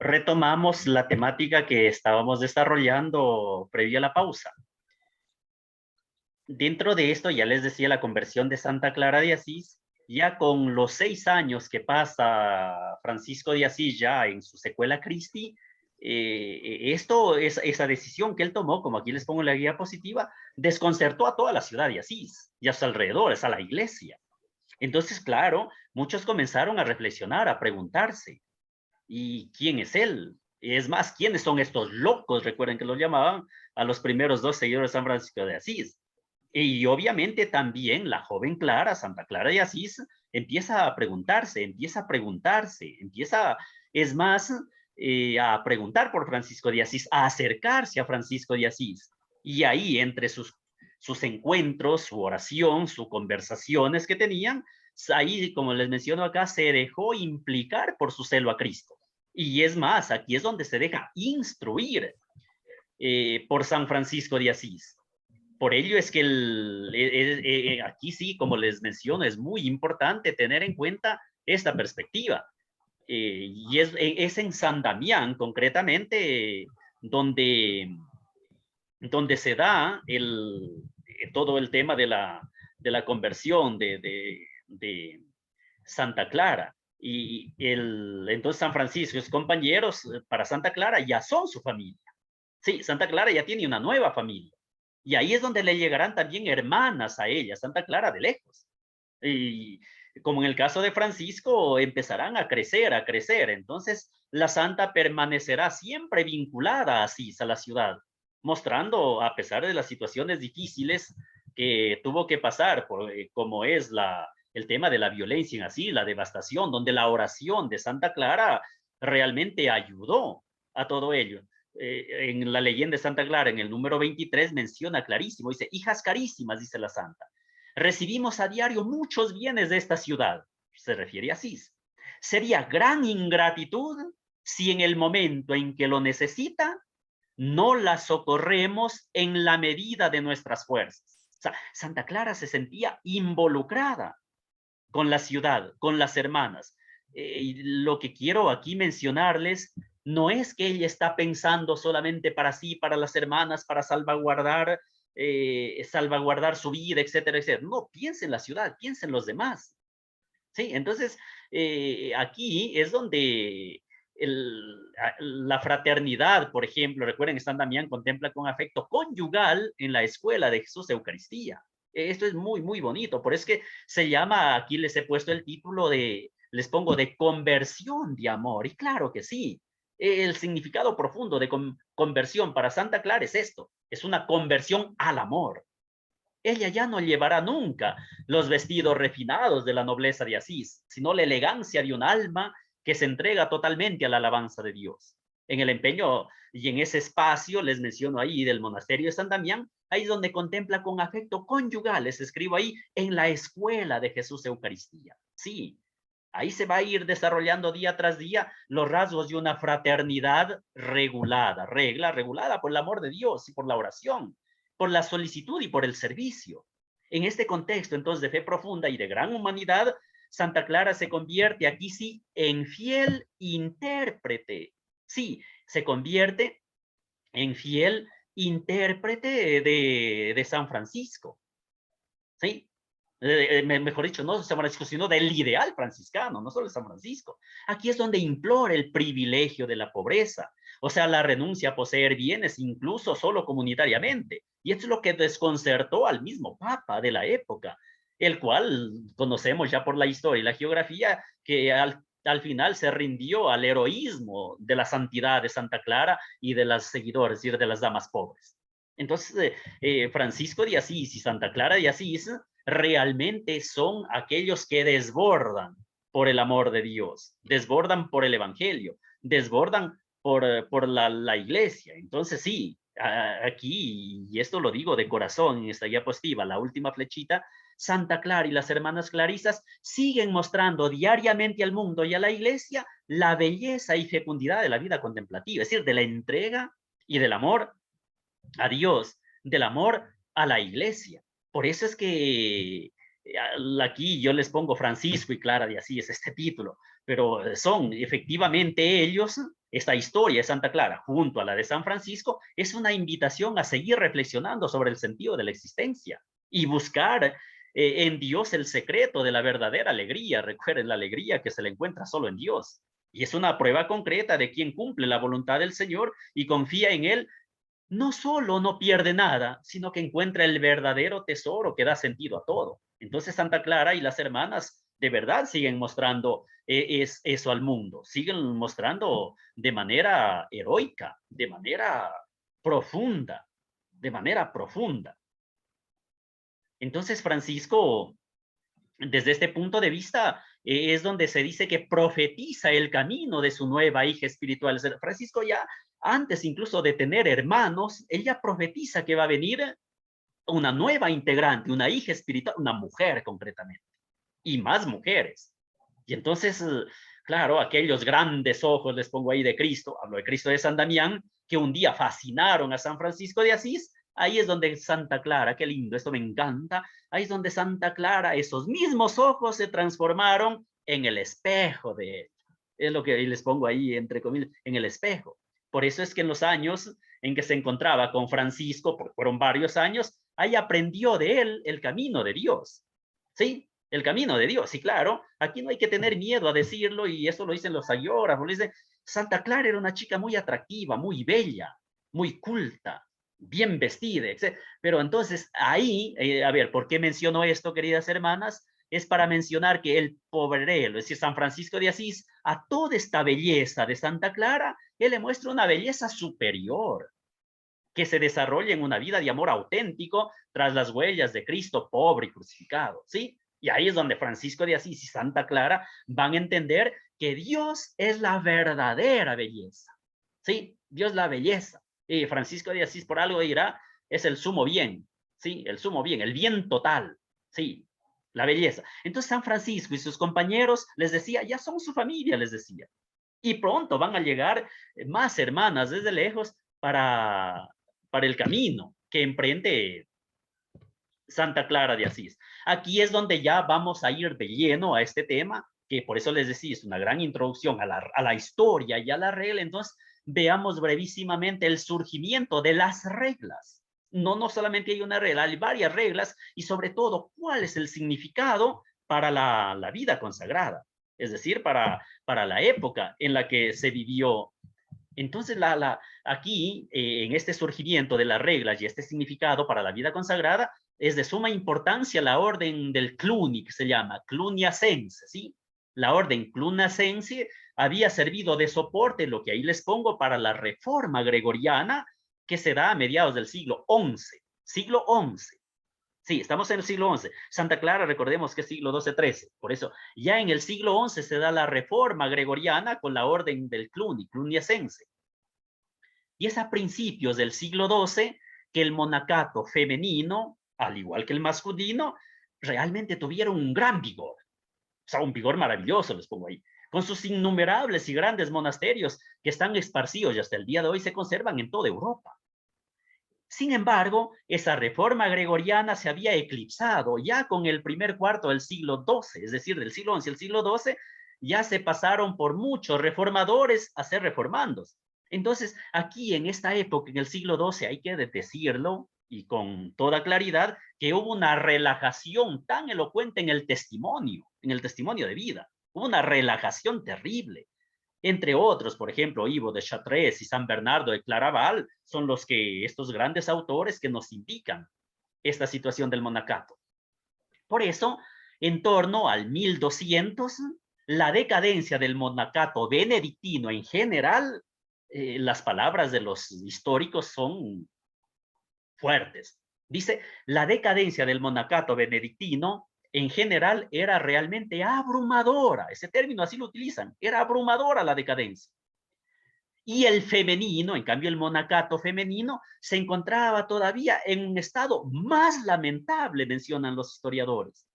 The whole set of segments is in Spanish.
retomamos la temática que estábamos desarrollando previo a la pausa. Dentro de esto, ya les decía, la conversión de Santa Clara de Asís, ya con los 6 años que pasa Francisco de Asís ya en su secuela Christi, esa decisión que él tomó, como aquí les pongo en la guía positiva, desconcertó a toda la ciudad de Asís y a sus alrededores, a la iglesia. Entonces, claro, muchos comenzaron a reflexionar, a preguntarse, ¿y quién es él? Es más, ¿quiénes son estos locos? Recuerden que los llamaban a los primeros 2 seguidores de San Francisco de Asís. Y obviamente también la joven Clara, Santa Clara de Asís, empieza a preguntarse, es más, a preguntar por Francisco de Asís, a acercarse a Francisco de Asís. Y ahí, entre sus encuentros, su oración, sus conversaciones que tenían, ahí, como les menciono acá, se dejó implicar por su celo a Cristo. Y es más, aquí es donde se deja instruir por San Francisco de Asís. Por ello es que aquí sí, como les menciono, es muy importante tener en cuenta esta perspectiva. Y es en San Damián, concretamente, donde se da todo el tema de la conversión de Santa Clara. Entonces San Francisco y sus compañeros para Santa Clara ya son su familia. Sí, Santa Clara ya tiene una nueva familia. Y ahí es donde le llegarán también hermanas a ella, Santa Clara de lejos. Y como en el caso de Francisco, empezarán a crecer, a crecer. Entonces, la santa permanecerá siempre vinculada a Asís, a la ciudad, mostrando, a pesar de las situaciones difíciles que tuvo que pasar, como es el tema de la violencia en Asís, la devastación, donde la oración de Santa Clara realmente ayudó a todo ello. En la leyenda de Santa Clara, en el número 23, menciona clarísimo, dice, hijas carísimas, dice la santa, recibimos a diario muchos bienes de esta ciudad, se refiere a Asís. Sería gran ingratitud si en el momento en que lo necesita, no la socorremos en la medida de nuestras fuerzas. O sea, Santa Clara se sentía involucrada con la ciudad, con las hermanas. Lo que quiero aquí mencionarles no es que ella está pensando solamente para sí, para las hermanas, para salvaguardar su vida, etcétera, etcétera. No, piensa en la ciudad, piensa en los demás. Sí, entonces aquí es donde la fraternidad, por ejemplo, recuerden, San Damián contempla con afecto conyugal en la escuela de Jesús Eucaristía. Esto es muy, muy bonito. Por eso es que se llama, aquí les he puesto el título les pongo de conversión de amor. Y claro que sí, el significado profundo de conversión para Santa Clara es esto, es una conversión al amor. Ella ya no llevará nunca los vestidos refinados de la nobleza de Asís, sino la elegancia de un alma que se entrega totalmente a la alabanza de Dios. En el empeño y en ese espacio, les menciono ahí del monasterio de San Damián, ahí es donde contempla con afecto conyugal, les escribo ahí, en la escuela de Jesús Eucaristía. Sí, ahí se va a ir desarrollando día tras día los rasgos de una fraternidad regulada por el amor de Dios y por la oración, por la solicitud y por el servicio. En este contexto, entonces, de fe profunda y de gran humanidad, Santa Clara se convierte aquí sí en fiel intérprete. Sí, se convierte en fiel intérprete de San Francisco. ¿Sí? Mejor dicho, no de San Francisco, sino del ideal franciscano, no solo de San Francisco. Aquí es donde implora el privilegio de la pobreza, o sea, la renuncia a poseer bienes, incluso solo comunitariamente. Y esto es lo que desconcertó al mismo Papa de la época, el cual conocemos ya por la historia y la geografía, que al final se rindió al heroísmo de la santidad de Santa Clara y de las seguidores, es decir, de las damas pobres. Entonces, Francisco de Asís y Santa Clara de Asís realmente son aquellos que desbordan por el amor de Dios, desbordan por el Evangelio, desbordan por la iglesia. Entonces, sí, aquí, y esto lo digo de corazón en esta diapositiva, la última flechita, Santa Clara y las hermanas clarisas siguen mostrando diariamente al mundo y a la iglesia la belleza y fecundidad de la vida contemplativa, es decir, de la entrega y del amor a Dios, del amor a la iglesia. Por eso es que aquí yo les pongo Francisco y Clara de Asís, este título, pero son efectivamente ellos esta historia de Santa Clara junto a la de San Francisco es una invitación a seguir reflexionando sobre el sentido de la existencia y buscar en Dios el secreto de la verdadera alegría. Recuerden, la alegría que se le encuentra solo en Dios. Y es una prueba concreta de quien cumple la voluntad del Señor y confía en Él. No solo no pierde nada, sino que encuentra el verdadero tesoro que da sentido a todo. Entonces Santa Clara y las hermanas de verdad siguen mostrando eso al mundo, siguen mostrando de manera heroica, de manera profunda, de manera profunda. Entonces Francisco, desde este punto de vista, es donde se dice que profetiza el camino de su nueva hija espiritual. Francisco ya, antes incluso de tener hermanos, él ya profetiza que va a venir una nueva integrante, una hija espiritual, una mujer concretamente, y más mujeres. Y entonces, claro, aquellos grandes ojos, les pongo ahí de Cristo, hablo de Cristo de San Damián, que un día fascinaron a San Francisco de Asís, ahí es donde Santa Clara, qué lindo, esto me encanta, ahí es donde Santa Clara, esos mismos ojos se transformaron en el espejo de él. Es lo que les pongo ahí, entre comillas, en el espejo. Por eso es que en los años en que se encontraba con Francisco, fueron varios años, ahí aprendió de él el camino de Dios. ¿Sí? El camino de Dios. Y claro, aquí no hay que tener miedo a decirlo, y eso lo dicen los agiógrafos, dicen, Santa Clara era una chica muy atractiva, muy bella, muy culta, bien vestida, etc. Pero entonces ahí, a ver, ¿por qué menciono esto, queridas hermanas? Es para mencionar que el pobrelo, es decir, San Francisco de Asís, a toda esta belleza de Santa Clara, él le muestra una belleza superior, que se desarrolla en una vida de amor auténtico tras las huellas de Cristo pobre y crucificado, ¿sí? Y ahí es donde Francisco de Asís y Santa Clara van a entender que Dios es la verdadera belleza, ¿sí? Dios es la belleza. Y Francisco de Asís por algo dirá, es el sumo bien, ¿sí? El sumo bien, el bien total, ¿sí? La belleza. Entonces San Francisco y sus compañeros les decía, ya son su familia, les decía. Y pronto van a llegar más hermanas desde lejos para el camino que emprende Santa Clara de Asís. Aquí es donde ya vamos a ir de lleno a este tema, que por eso les decía, es una gran introducción a la historia y a la regla. Entonces, veamos brevísimamente el surgimiento de las reglas. No solamente hay una regla, hay varias reglas, y sobre todo, cuál es el significado para la vida consagrada, es decir, para la época en la que se vivió. Entonces, aquí, en este surgimiento de las reglas y este significado para la vida consagrada, es de suma importancia la orden del Cluny, que se llama Cluniacense, ¿sí? La orden Cluniacense había servido de soporte, lo que ahí les pongo, para la reforma gregoriana que se da a mediados del siglo XI. Siglo XI. Sí, estamos en el siglo XI. Santa Clara, recordemos que es siglo XII-XIII. Por eso, ya en el siglo XI se da la reforma gregoriana con la orden del Cluny, Cluniacense. Y es a principios del siglo XII que el monacato femenino, al igual que el masculino, realmente tuvieron un gran vigor. O sea, un vigor maravilloso, les pongo ahí, con sus innumerables y grandes monasterios que están esparcidos y hasta el día de hoy se conservan en toda Europa. Sin embargo, esa reforma gregoriana se había eclipsado ya con el primer cuarto del siglo XII, es decir, del siglo XI al siglo XII, ya se pasaron por muchos reformadores a ser reformandos. Entonces, aquí en esta época, en el siglo XII, hay que decirlo y con toda claridad, que hubo una relajación tan elocuente en el testimonio de vida. Hubo una relajación terrible. Entre otros, por ejemplo, Ivo de Chartres y San Bernardo de Claraval son estos grandes autores que nos indican esta situación del monacato. Por eso, en torno al 1200, la decadencia del monacato benedictino en general, las palabras de los históricos son fuertes. Dice, la decadencia del monacato benedictino en general era realmente abrumadora. Ese término así lo utilizan. Era abrumadora la decadencia. Y el femenino, en cambio el monacato femenino, se encontraba todavía en un estado más lamentable, mencionan los historiadores.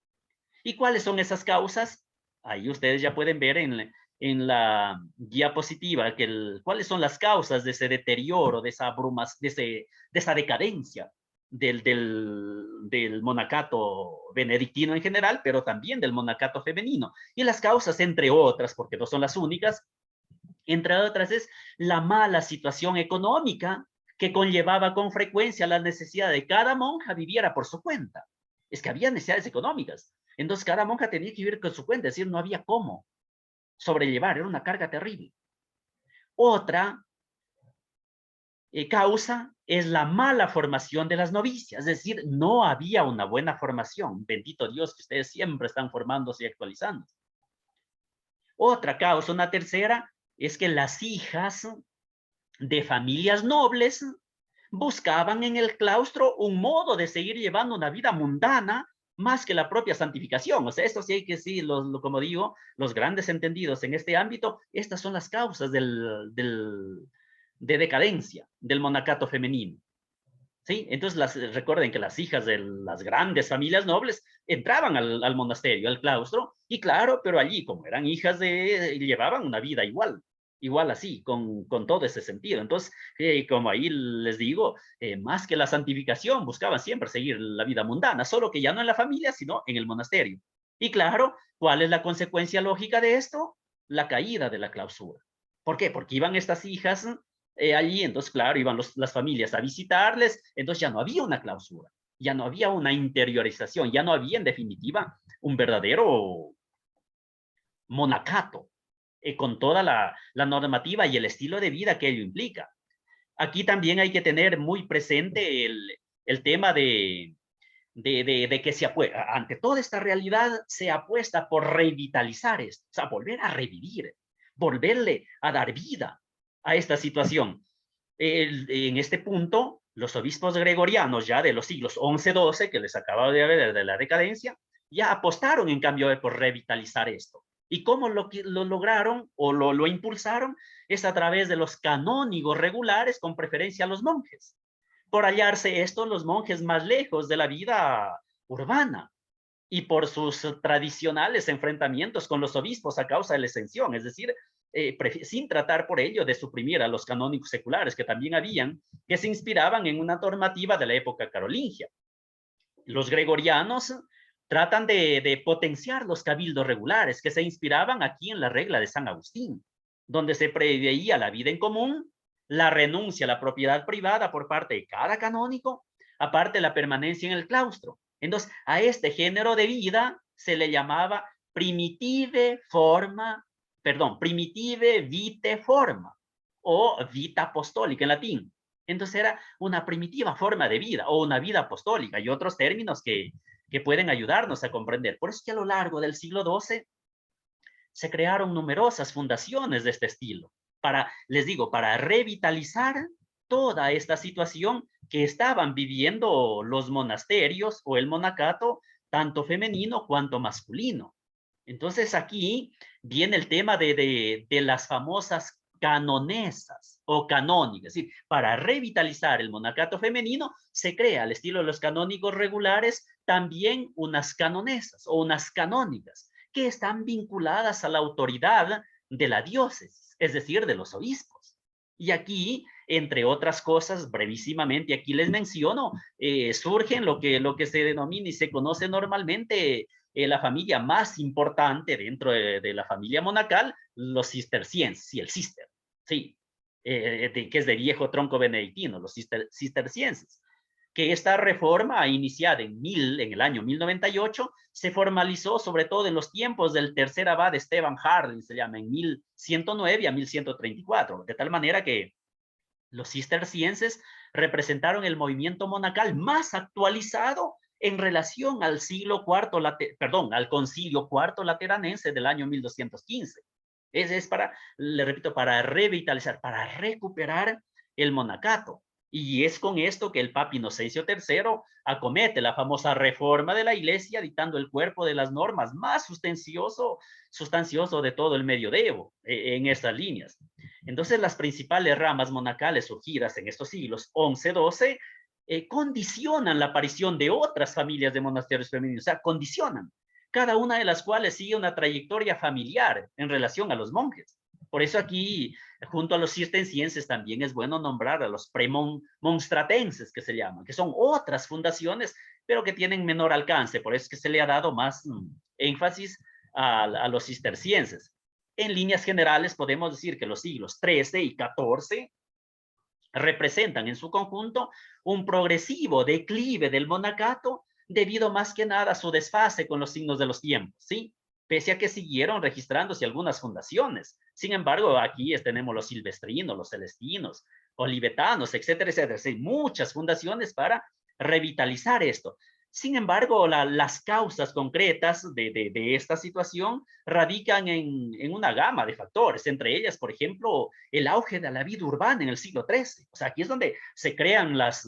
¿Y cuáles son esas causas? Ahí ustedes ya pueden ver en la diapositiva cuáles son las causas de ese deterioro, de esa de esa decadencia del monacato benedictino en general, pero también del monacato femenino. Y las causas, entre otras, porque no son las únicas, Entre otras es la mala situación económica que conllevaba con frecuencia la necesidad de cada monja viviera por su cuenta. Es que había necesidades económicas. Entonces cada monja tenía que vivir con su cuenta, es decir, no había cómo sobrellevar, era una carga terrible. Otra causa es la mala formación de las novicias, es decir, no había una buena formación. Bendito Dios que ustedes siempre están formándose y actualizándose. Otra causa, una tercera, es que las hijas de familias nobles buscaban en el claustro un modo de seguir llevando una vida mundana más que la propia santificación. O sea, esto sí hay que decir, como digo, los grandes entendidos en este ámbito, estas son las causas de decadencia del monacato femenino. ¿Sí? Entonces, recuerden que las hijas de las grandes familias nobles entraban al monasterio, al claustro, y claro, pero allí, como eran hijas llevaban una vida igual así, con todo ese sentido. Entonces, como ahí les digo, más que la santificación, buscaban siempre seguir la vida mundana, solo que ya no en la familia, sino en el monasterio. Y claro, ¿cuál es la consecuencia lógica de esto? La caída de la clausura. ¿Por qué? Porque iban estas hijas allí, entonces, claro, iban las familias a visitarles, entonces ya no había una clausura, ya no había una interiorización, ya no había, en definitiva, un verdadero monacato, con toda la normativa y el estilo de vida que ello implica. Aquí también hay que tener muy presente el tema de que ante toda esta realidad se apuesta por revitalizar esto, o sea, volver a revivir, volverle a dar vida a esta situación. En este punto, los obispos gregorianos ya de los siglos XI-XII, que les acababa de ver de la decadencia, ya apostaron en cambio por revitalizar esto. ¿Y cómo lo lograron o lo impulsaron? Es a través de los canónigos regulares, con preferencia a los monjes. Por hallarse estos los monjes más lejos de la vida urbana y por sus tradicionales enfrentamientos con los obispos a causa de la exención, es decir, sin tratar por ello de suprimir a los canónigos seculares que también habían, que se inspiraban en una normativa de la época carolingia. Los gregorianos tratan de potenciar los cabildos regulares que se inspiraban aquí en la regla de San Agustín, donde se preveía la vida en común, la renuncia a la propiedad privada por parte de cada canónigo, aparte la permanencia en el claustro. Entonces, a este género de vida se le llamaba primitive vitae forma o vita apostólica en latín. Entonces era una primitiva forma de vida o una vida apostólica y otros términos que pueden ayudarnos a comprender. Por eso que a lo largo del siglo XII se crearon numerosas fundaciones de este estilo, les digo, para revitalizar toda esta situación que estaban viviendo los monasterios o el monacato, tanto femenino cuanto masculino. Entonces aquí viene el tema de las famosas canonesas o canónicas. Es decir, para revitalizar el monacato femenino, se crea al estilo de los canónigos regulares también unas canonesas o unas canónicas que están vinculadas a la autoridad de la diócesis, es decir, de los obispos. Y aquí, entre otras cosas, brevísimamente, aquí les menciono, surgen lo que se denomina y se conoce normalmente la familia más importante dentro de la familia monacal, los cistercienses, y el cister, sí, que es de viejo tronco benedictino, los cistercienses, que esta reforma iniciada en el año 1098 se formalizó sobre todo en los tiempos del tercer abad Esteban Harlin, se llama, en 1109 a 1134, de tal manera que los cistercienses representaron el movimiento monacal más actualizado en relación al al concilio cuarto lateranense del año 1215. Es para, le repito, para revitalizar, para recuperar el monacato. Y es con esto que el Papa Inocencio III acomete la famosa reforma de la Iglesia, dictando el cuerpo de las normas más sustancioso de todo el medioevo en estas líneas. Entonces, las principales ramas monacales surgidas en estos siglos XI-XII condicionan la aparición de otras familias de monasterios femeninos, o sea, condicionan, cada una de las cuales sigue una trayectoria familiar en relación a los monjes. Por eso aquí, junto a los cistercienses, también es bueno nombrar a los premonstratenses, que se llaman, que son otras fundaciones, pero que tienen menor alcance. Por eso es que se le ha dado más énfasis a los cistercienses. En líneas generales podemos decir que los siglos XIII y XIV representan en su conjunto un progresivo declive del monacato debido más que nada a su desfase con los signos de los tiempos, ¿sí? Pese a que siguieron registrándose algunas fundaciones. Sin embargo, aquí tenemos los silvestrinos, los celestinos, olivetanos, etcétera, etcétera. Sí, muchas fundaciones para revitalizar esto. Sin embargo, las causas concretas de esta situación radican en una gama de factores, entre ellas, por ejemplo, el auge de la vida urbana en el siglo XIII. O sea, aquí es donde se crean las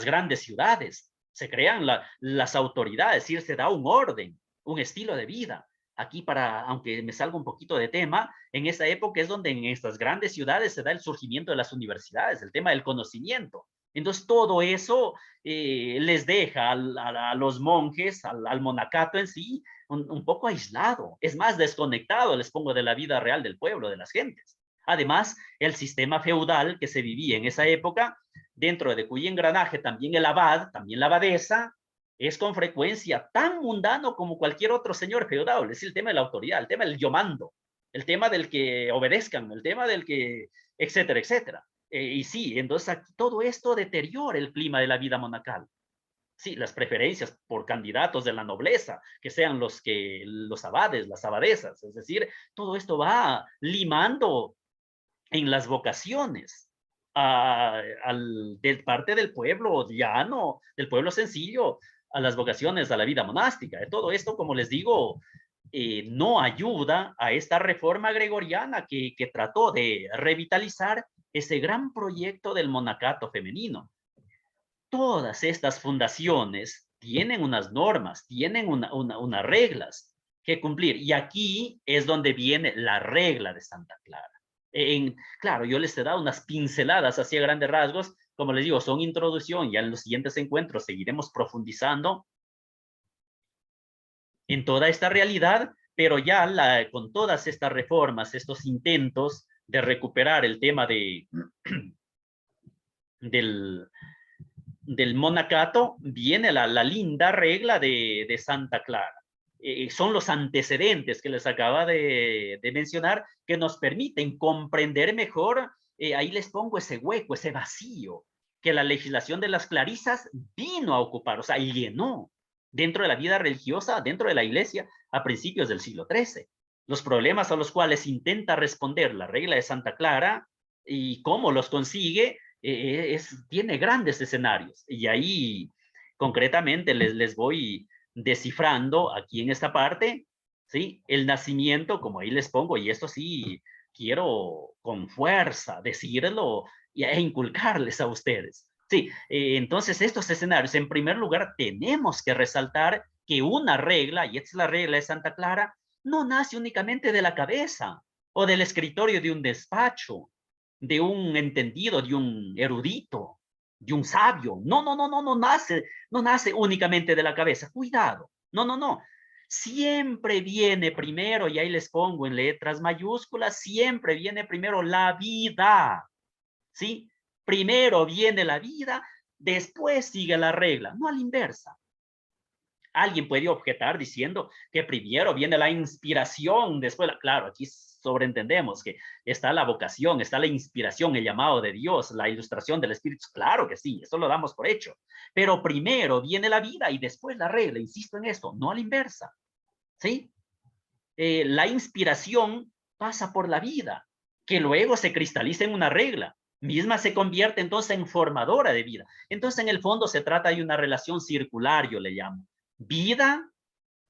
grandes ciudades, se crean las autoridades, es decir, se da un orden, un estilo de vida. Aquí, aunque me salga un poquito de tema, en esa época es donde en estas grandes ciudades se da el surgimiento de las universidades, el tema del conocimiento. Entonces, todo eso les deja a los monjes, al monacato en sí, un poco aislado, es más desconectado, les pongo, de la vida real del pueblo, de las gentes. Además, el sistema feudal que se vivía en esa época, dentro de cuyo engranaje también el abad, también la abadesa, es con frecuencia tan mundano como cualquier otro señor feudal. Es el tema de la autoridad, el tema del yo mando, el tema del que obedezcan, el tema del que, etcétera, etcétera. Y sí, entonces aquí todo esto deteriora el clima de la vida monacal. Sí, las preferencias por candidatos de la nobleza, que sean los abades, las abadesas, es decir, todo esto va limando en las vocaciones de parte del pueblo llano, del pueblo sencillo, a las vocaciones a la vida monástica. Todo esto, como les digo, no ayuda a esta reforma gregoriana que trató de revitalizar ese gran proyecto del monacato femenino. Todas estas fundaciones tienen unas normas, tienen unas reglas que cumplir. Y aquí es donde viene la regla de Santa Clara. Claro, yo les he dado unas pinceladas así a grandes rasgos. Como les digo, son introducción. Ya en los siguientes encuentros seguiremos profundizando en toda esta realidad, pero ya con todas estas reformas, estos intentos de recuperar el tema del monacato, viene la linda regla de Santa Clara. Son los antecedentes que les acaba de mencionar que nos permiten comprender mejor, ahí les pongo ese hueco, ese vacío, que la legislación de las clarisas vino a ocupar, o sea, llenó dentro de la vida religiosa, dentro de la iglesia, a principios del siglo XIII. Los problemas a los cuales intenta responder la regla de Santa Clara y cómo los consigue, tiene grandes escenarios. Y ahí concretamente les voy descifrando aquí en esta parte, ¿sí? El nacimiento, como ahí les pongo, y esto sí quiero con fuerza decirlo e inculcarles a ustedes. Sí, entonces estos escenarios, en primer lugar, tenemos que resaltar que una regla, y esta es la regla de Santa Clara, no nace únicamente de la cabeza o del escritorio de un despacho, de un entendido, de un erudito, de un sabio. No nace únicamente de la cabeza. Cuidado. No. Siempre viene primero, y ahí les pongo en letras mayúsculas, siempre viene primero la vida. ¿Sí? Primero viene la vida, después sigue la regla, no a la inversa. Alguien puede objetar diciendo que primero viene la inspiración, después, claro, aquí sobreentendemos que está la vocación, está la inspiración, el llamado de Dios, la ilustración del Espíritu. Claro que sí, eso lo damos por hecho. Pero primero viene la vida y después la regla, insisto en esto, no a la inversa. ¿Sí? La inspiración pasa por la vida, que luego se cristaliza en una regla. Misma se convierte entonces en formadora de vida. Entonces, en el fondo se trata de una relación circular, yo le llamo. Vida,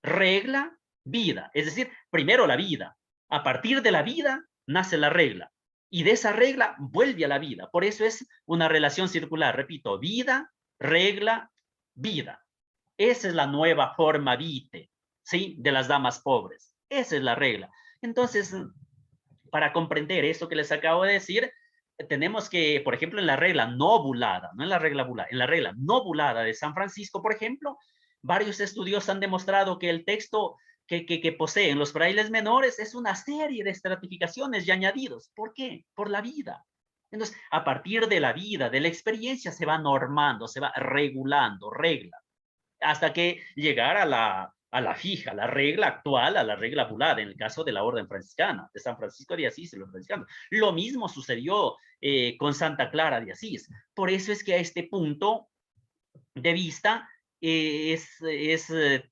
regla, vida. Es decir, primero la vida. A partir de la vida nace la regla. Y de esa regla vuelve a la vida. Por eso es una relación circular. Repito, vida, regla, vida. Esa es la nueva forma vitae, ¿sí? De las damas pobres. Esa es la regla. Entonces, para comprender esto que les acabo de decir, tenemos que, por ejemplo, en la regla no bulada, no en la regla bulada, en la regla no bulada de San Francisco, por ejemplo, varios estudios han demostrado que el texto que poseen los frailes menores es una serie de estratificaciones y añadidos. ¿Por qué? Por la vida. Entonces, a partir de la vida, de la experiencia, se va normando, se va regulando, regla, hasta que llegar a la fija, a la regla actual, a la regla bulada, en el caso de la orden franciscana, de San Francisco de Asís y los franciscanos. Lo mismo sucedió con Santa Clara de Asís. Por eso es que a este punto de vista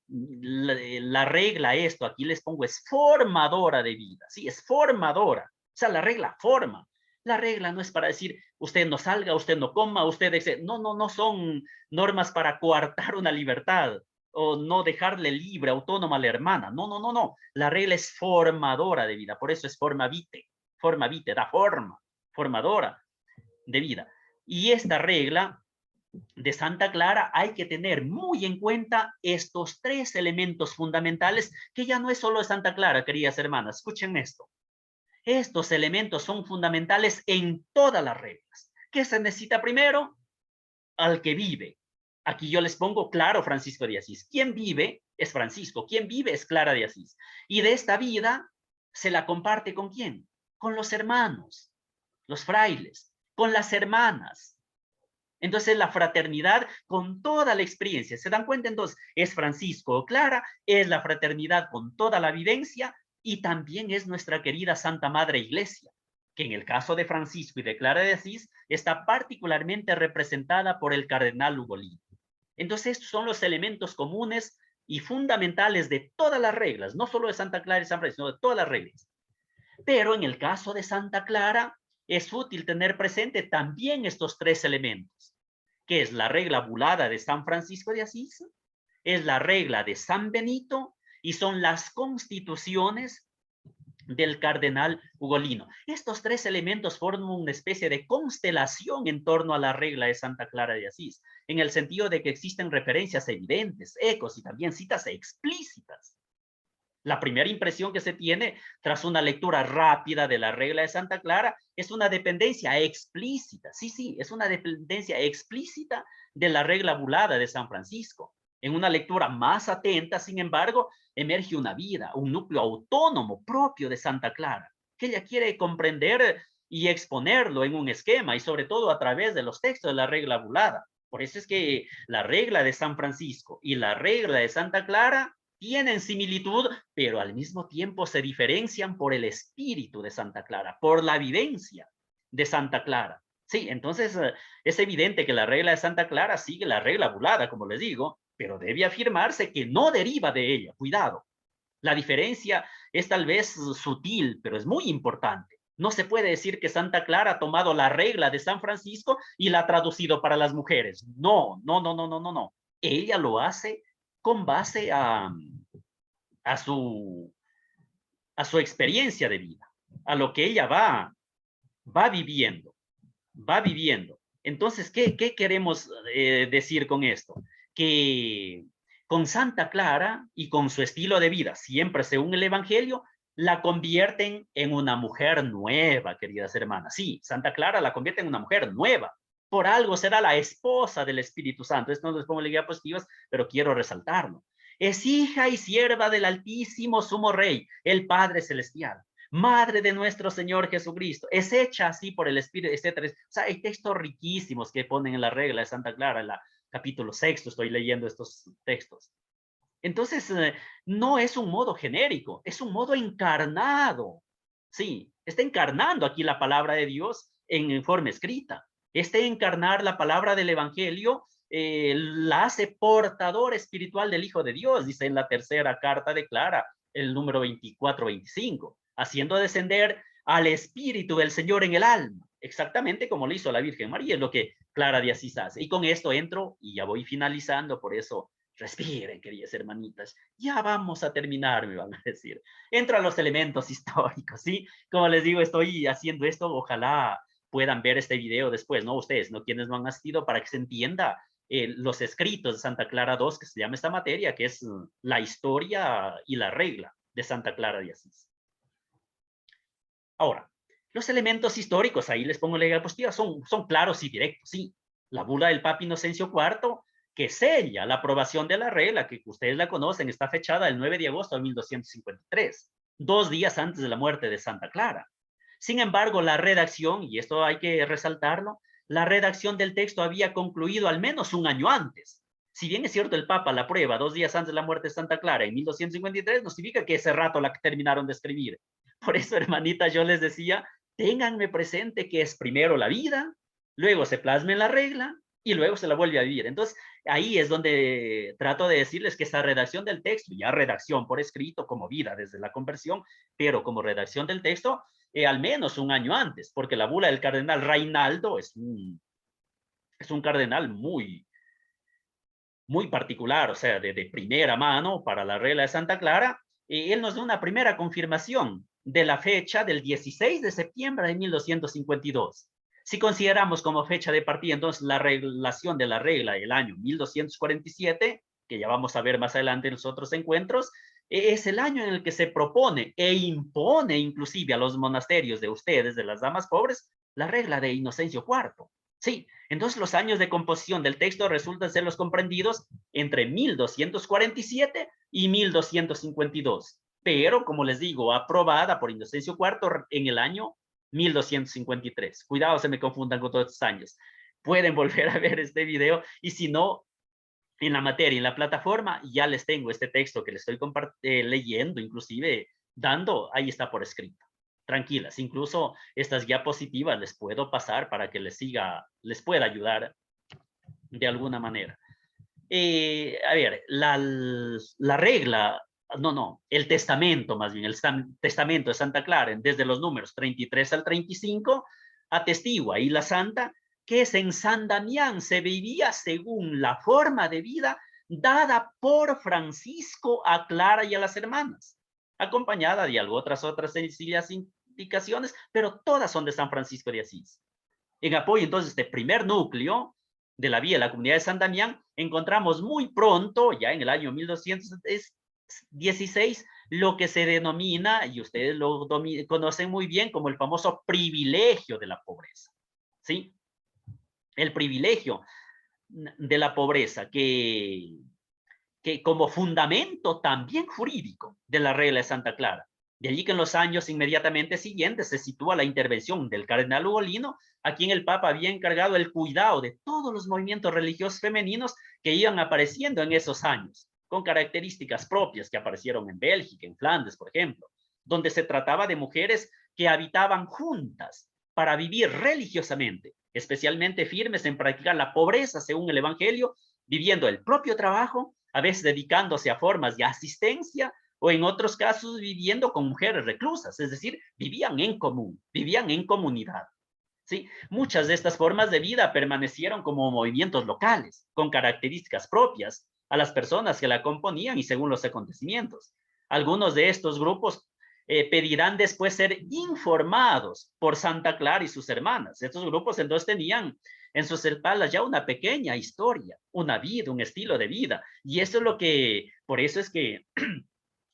la regla, esto aquí les pongo, es formadora de vida, sí, es formadora. O sea, la regla forma. La regla no es para decir, usted no salga, usted no coma, usted... No, no, no son normas para coartar una libertad o no dejarle libre, autónoma a la hermana. No, no, no, no. La regla es formadora de vida, por eso es forma vitae, da forma, formadora de vida. Y esta regla de Santa Clara hay que tener muy en cuenta estos tres elementos fundamentales que ya no es solo de Santa Clara, queridas hermanas. Escuchen esto. Estos elementos son fundamentales en todas las reglas. ¿Qué se necesita primero? Al que vive. Aquí yo les pongo claro Francisco de Asís. Quien vive es Francisco, quien vive es Clara de Asís. Y de esta vida se la comparte ¿con quién? Con los hermanos, los frailes, con las hermanas. Entonces la fraternidad con toda la experiencia, ¿se dan cuenta? Entonces es Francisco o Clara, es la fraternidad con toda la vivencia y también es nuestra querida Santa Madre Iglesia, que en el caso de Francisco y de Clara de Asís está particularmente representada por el cardenal Ugolino. Entonces estos son los elementos comunes y fundamentales de todas las reglas, no solo de Santa Clara y San Francisco, sino de todas las reglas. Pero en el caso de Santa Clara es útil tener presente también estos tres elementos, que es la regla bulada de San Francisco de Asís, es la regla de San Benito y son las constituciones del cardenal Ugolino. Estos tres elementos forman una especie de constelación en torno a la regla de Santa Clara de Asís, en el sentido de que existen referencias evidentes, ecos y también citas explícitas. La primera impresión que se tiene tras una lectura rápida de la regla de Santa Clara es una dependencia explícita, sí, es una dependencia explícita de la regla bulada de San Francisco. En una lectura más atenta, sin embargo, emerge una vida, un núcleo autónomo propio de Santa Clara, que ella quiere comprender y exponerlo en un esquema y sobre todo a través de los textos de la regla bulada. Por eso es que la regla de San Francisco y la regla de Santa Clara tienen similitud, pero al mismo tiempo se diferencian por el espíritu de Santa Clara, por la vivencia de Santa Clara. Sí, entonces es evidente que la regla de Santa Clara sigue la regla bulada, como les digo, pero debe afirmarse que no deriva de ella. Cuidado. La diferencia es tal vez sutil, pero es muy importante. No se puede decir que Santa Clara ha tomado la regla de San Francisco y la ha traducido para las mujeres. No, no, no, no, no, no, no. Ella lo hace con base a su experiencia de vida, a lo que ella va viviendo, va viviendo. Entonces, ¿qué queremos decir con esto? Que con Santa Clara y con su estilo de vida, siempre según el Evangelio, la convierten en una mujer nueva, queridas hermanas. Sí, Santa Clara la convierte en una mujer nueva. Por algo será la esposa del Espíritu Santo. Esto no les pongo en diapositivas, pero quiero resaltarlo. Es hija y sierva del Altísimo Sumo Rey, el Padre Celestial. Madre de nuestro Señor Jesucristo, es hecha así por el Espíritu, etcétera. O sea, hay textos riquísimos que ponen en la regla de Santa Clara, en la capítulo 6, estoy leyendo estos textos. Entonces, no es un modo genérico, es un modo encarnado. Sí, está encarnando aquí la palabra de Dios en forma escrita. Este encarnar la palabra del Evangelio la hace portador espiritual del Hijo de Dios, dice en la tercera carta de Clara, el número 24-25, haciendo descender al Espíritu del Señor en el alma, exactamente como lo hizo la Virgen María, es lo que Clara de Asís hace. Y con esto entro y ya voy finalizando, por eso respiren, queridas hermanitas, ya vamos a terminar, me van a decir. Entro a los elementos históricos, ¿sí? Como les digo, estoy haciendo esto, ojalá puedan ver este video después, ¿no? Ustedes, ¿no? Quienes no han asistido, para que se entienda los escritos de Santa Clara II, que se llama esta materia, que es la historia y la regla de Santa Clara de Asís. Ahora, los elementos históricos, ahí les pongo la diapositiva, son claros y directos, sí. La bula del Papa Inocencio IV, que sella la aprobación de la regla, que ustedes la conocen, está fechada el 9 de agosto de 1253, 2 días antes de la muerte de Santa Clara. Sin embargo, la redacción, y esto hay que resaltarlo, la redacción del texto había concluido al menos un año antes. Si bien es cierto, el Papa la aprueba 2 días antes de la muerte de Santa Clara, en 1253, no significa que ese rato la terminaron de escribir. Por eso, hermanita, yo les decía, ténganme presente que es primero la vida, luego se plasma en la regla y luego se la vuelve a vivir. Entonces, ahí es donde trato de decirles que esa redacción del texto, ya redacción por escrito como vida desde la conversión, pero como redacción del texto, al menos un año antes, porque la bula del cardenal Reinaldo es un cardenal muy particular, o sea, de primera mano para la regla de Santa Clara. Él nos da una primera confirmación de la fecha del 16 de septiembre de 1252. Si consideramos como fecha de partida, entonces, la relación de la regla del año 1247, que ya vamos a ver más adelante en los otros encuentros, es el año en el que se propone e impone inclusive a los monasterios de ustedes, de las damas pobres, la regla de Inocencio IV. Sí, entonces los años de composición del texto resultan ser los comprendidos entre 1247 y 1252. Pero, como les digo, aprobada por Inocencio IV en el año 1253. Cuidado, se me confundan con todos estos años. Pueden volver a ver este video y si no, en la materia, en la plataforma, ya les tengo este texto que les estoy leyendo, inclusive dando, ahí está por escrito. Tranquilas, incluso estas diapositivas les puedo pasar para que les pueda ayudar de alguna manera. A ver, la regla, el testamento más bien, el testamento de Santa Clara, desde los números 33 al 35, atestigua ahí la santa que en San Damián se vivía según la forma de vida dada por Francisco a Clara y a las hermanas, acompañada de otras sencillas indicaciones, pero todas son de San Francisco de Asís. En apoyo entonces este primer núcleo de la vía de la comunidad de San Damián, encontramos muy pronto, ya en el año 1216, lo que se denomina, y ustedes lo conocen muy bien, como el famoso privilegio de la pobreza. ¿Sí? El privilegio de la pobreza, que como fundamento también jurídico de la regla de Santa Clara. De allí que en los años inmediatamente siguientes se sitúa la intervención del cardenal Ugolino, a quien el Papa había encargado el cuidado de todos los movimientos religiosos femeninos que iban apareciendo en esos años, con características propias que aparecieron en Bélgica, en Flandes, por ejemplo, donde se trataba de mujeres que habitaban juntas para vivir religiosamente, especialmente firmes en practicar la pobreza según el Evangelio, viviendo el propio trabajo, a veces dedicándose a formas de asistencia o en otros casos viviendo con mujeres reclusas, es decir, vivían en común, vivían en comunidad. ¿Sí? Muchas de estas formas de vida permanecieron como movimientos locales, con características propias a las personas que la componían y según los acontecimientos. Algunos de estos grupos pedirán después ser informados por Santa Clara y sus hermanas. Estos grupos entonces tenían en sus espaldas ya una pequeña historia, una vida, un estilo de vida. Y eso es por eso es que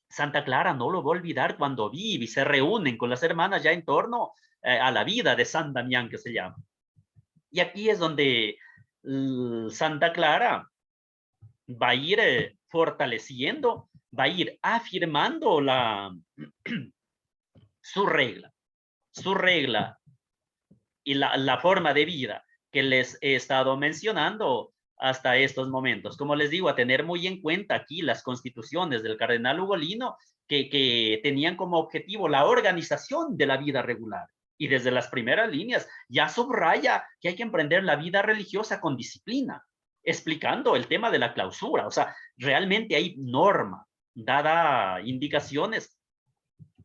Santa Clara no lo va a olvidar cuando vive y se reúnen con las hermanas ya en torno a la vida de San Damián, que se llama. Y aquí es donde Santa Clara va a ir fortaleciendo, va a ir afirmando su regla y la forma de vida que les he estado mencionando hasta estos momentos. Como les digo, a tener muy en cuenta aquí las constituciones del cardenal Ugolino que tenían como objetivo la organización de la vida regular. Y desde las primeras líneas ya subraya que hay que emprender la vida religiosa con disciplina, explicando el tema de la clausura. O sea, realmente hay norma, dada indicaciones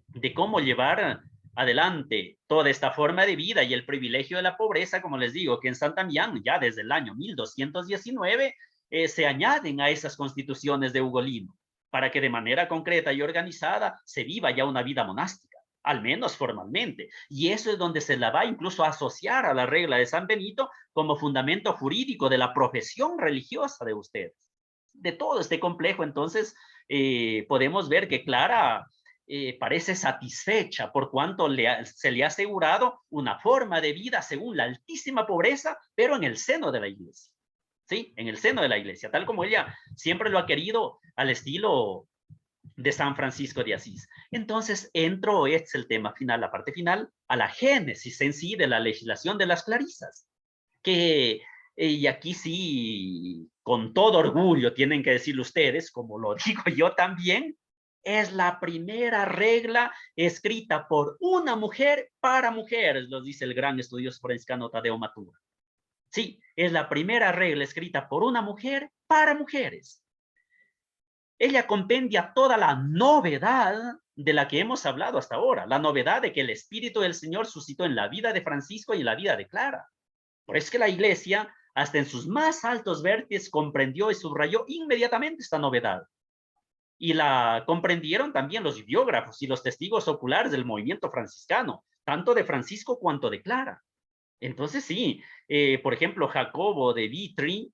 de cómo llevar adelante toda esta forma de vida y el privilegio de la pobreza, como les digo, que en San Damián ya desde el año 1219 se añaden a esas constituciones de Ugolino, para que de manera concreta y organizada se viva ya una vida monástica, al menos formalmente. Y eso es donde se la va incluso a asociar a la regla de San Benito como fundamento jurídico de la profesión religiosa de ustedes. De todo este complejo, entonces, podemos ver que Clara parece satisfecha por cuanto se le ha asegurado una forma de vida según la altísima pobreza, pero en el seno de la iglesia. ¿Sí? En el seno de la iglesia, tal como ella siempre lo ha querido al estilo de San Francisco de Asís. Entonces entro, este es el tema final, la parte final, a la génesis en sí de la legislación de las clarisas, que Y aquí sí, con todo orgullo, tienen que decirlo ustedes, como lo digo yo también, es la primera regla escrita por una mujer para mujeres, lo dice el gran estudioso franciscano Tadeo Matura. Sí, es la primera regla escrita por una mujer para mujeres. Ella compendia toda la novedad de la que hemos hablado hasta ahora, la novedad de que el Espíritu del Señor suscitó en la vida de Francisco y en la vida de Clara. Por eso es que la Iglesia, hasta en sus más altos vértices, comprendió y subrayó inmediatamente esta novedad. Y la comprendieron también los biógrafos y los testigos oculares del movimiento franciscano, tanto de Francisco cuanto de Clara. Entonces sí, por ejemplo, Jacobo de Vitri,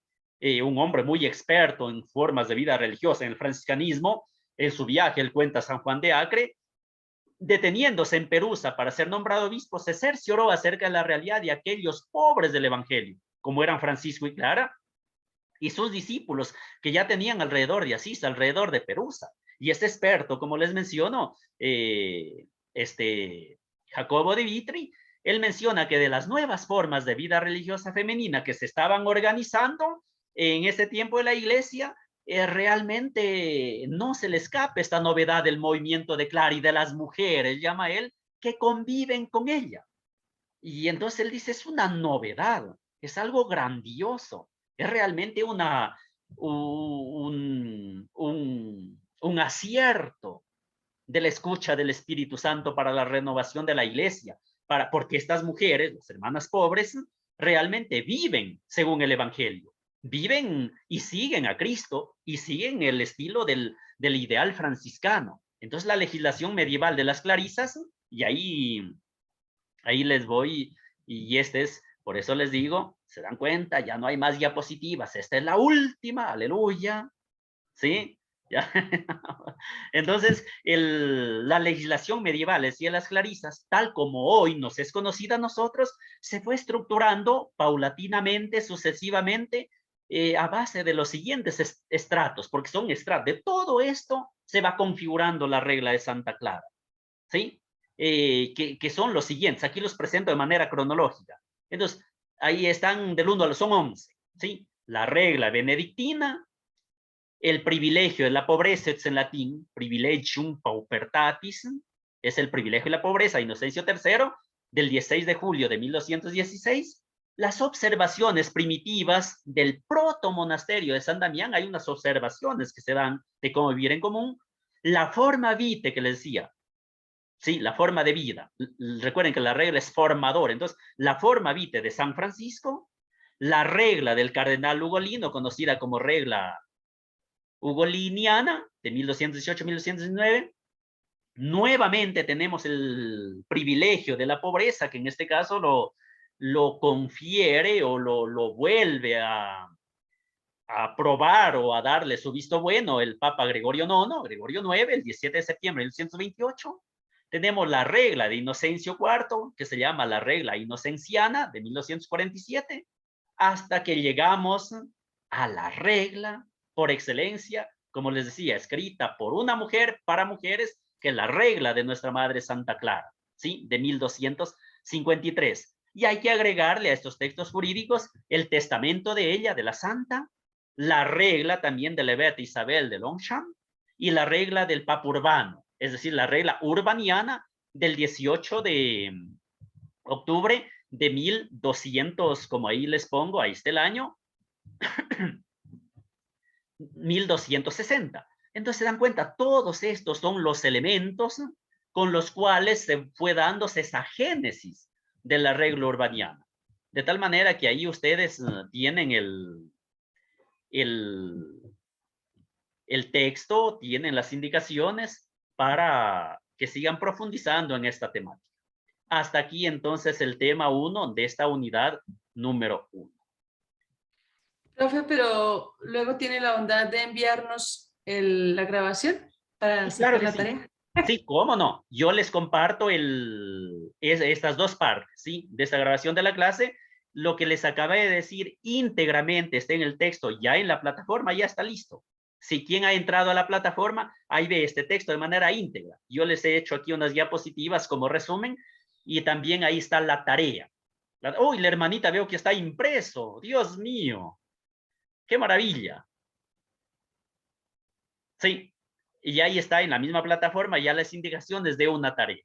un hombre muy experto en formas de vida religiosa en el franciscanismo, en su viaje, él cuenta San Juan de Acre, deteniéndose en Perusa para ser nombrado obispo, se cercioró acerca de la realidad de aquellos pobres del evangelio, como eran Francisco y Clara, y sus discípulos, que ya tenían alrededor de Asís, alrededor de Perusa. Y este experto, como les menciono, Jacobo de Vitri, él menciona que de las nuevas formas de vida religiosa femenina que se estaban organizando en ese tiempo de la iglesia, realmente no se le escape esta novedad del movimiento de Clara y de las mujeres, llama él, que conviven con ella. Y entonces él dice, es una novedad, es algo grandioso, es realmente un acierto de la escucha del Espíritu Santo para la renovación de la iglesia, porque estas mujeres, las hermanas pobres, realmente viven según el Evangelio, viven y siguen a Cristo y siguen el estilo del ideal franciscano. Entonces la legislación medieval de las clarisas, y ahí les voy, y este es, por eso les digo, se dan cuenta, ya no hay más diapositivas, esta es la última, aleluya, ¿sí? ¿Ya? Entonces, la legislación medieval, decía las clarisas, tal como hoy nos es conocida a nosotros, se fue estructurando paulatinamente, sucesivamente, a base de los siguientes estratos, porque son estratos. De todo esto se va configurando la regla de Santa Clara, ¿sí? Que son los siguientes. Aquí los presento de manera cronológica. Entonces, ahí están del 1 al son 11, ¿sí? La regla benedictina, el privilegio de la pobreza, es en latín, privilegium paupertatis, es el privilegio de la pobreza, Inocencio III, del 16 de julio de 1216, las observaciones primitivas del protomonasterio de San Damián, hay unas observaciones que se dan de cómo vivir en común, la forma vitae que les decía, sí, la forma de vida. Recuerden que la regla es formadora. Entonces, la forma vitae de San Francisco, la regla del cardenal Ugolino, conocida como regla ugoliniana, de 1218-1219. Nuevamente tenemos el privilegio de la pobreza, que en este caso lo confiere o lo vuelve a aprobar o a darle su visto bueno el Papa Gregorio IX, Gregorio IX, el 17 de septiembre de 1128. Tenemos la regla de Inocencio IV, que se llama la regla inocenciana de 1247, hasta que llegamos a la regla por excelencia, como les decía, escrita por una mujer para mujeres, que es la regla de nuestra Madre Santa Clara, ¿sí? De 1253. Y hay que agregarle a estos textos jurídicos el testamento de ella, de la Santa, la regla también de la Beata Isabel de Longchamp y la regla del Papa Urbano, es decir, la regla urbaniana del 18 de octubre de 1200, como ahí les pongo, ahí está el año, 1260. Entonces se dan cuenta, todos estos son los elementos con los cuales se fue dándose esa génesis de la regla urbaniana. De tal manera que ahí ustedes tienen el, el texto, tienen las indicaciones para que sigan profundizando en esta temática. Hasta aquí entonces el tema 1 de esta unidad número 1. Profe, pero luego tiene la bondad de enviarnos la grabación para Sí, claro sacar que la sí. tarea. Sí, cómo no. Yo les comparto estas dos partes, ¿sí? De esta grabación de la clase. Lo que les acabé de decir íntegramente está en el texto, ya en la plataforma, ya está listo. Si quien ha entrado a la plataforma, ahí ve este texto de manera íntegra. Yo les he hecho aquí unas diapositivas como resumen y también ahí está la tarea. Uy, la hermanita veo que está impreso. Dios mío. Qué maravilla. Sí. Y ahí está en la misma plataforma ya las indicaciones de una tarea.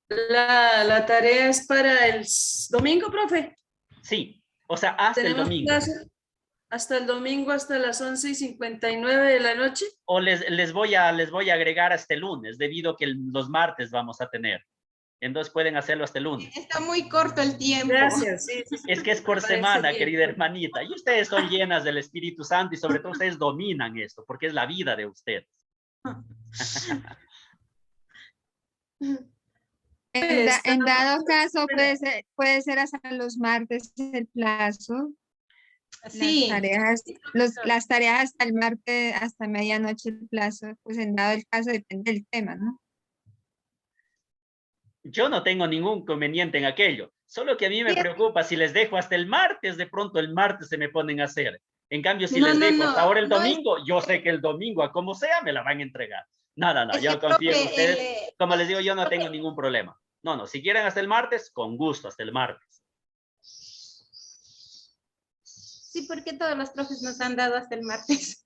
La tarea es para el domingo, profe. Sí. O sea, hasta el Tenemos domingo. clase hasta el domingo, hasta las 11:59 de la noche. O les voy a agregar hasta el lunes, debido a que los martes vamos a tener. Entonces pueden hacerlo hasta el lunes. Está muy corto el tiempo. Gracias, sí, sí, sí, Es que es me por parece semana, bien. querida hermanita. Y ustedes son llenas del Espíritu Santo y sobre todo ustedes dominan esto, porque es la vida de ustedes. En dado caso, puede ser hasta los martes el plazo. Sí. Las tareas hasta el martes, hasta medianoche el plazo, pues en dado el caso depende del tema, ¿no? Yo no tengo ningún inconveniente en aquello. Solo que a mí me preocupa si les dejo hasta el martes, de pronto el martes se me ponen a hacer. En cambio, si les dejo hasta ahora el domingo, yo sé que el domingo, a como sea, me la van a entregar. Nada, no, yo confío en ustedes. Como les digo, yo no tengo ningún problema. No, si quieren hasta el martes, con gusto, hasta el martes. Sí, porque todos los profes nos han dado hasta el martes.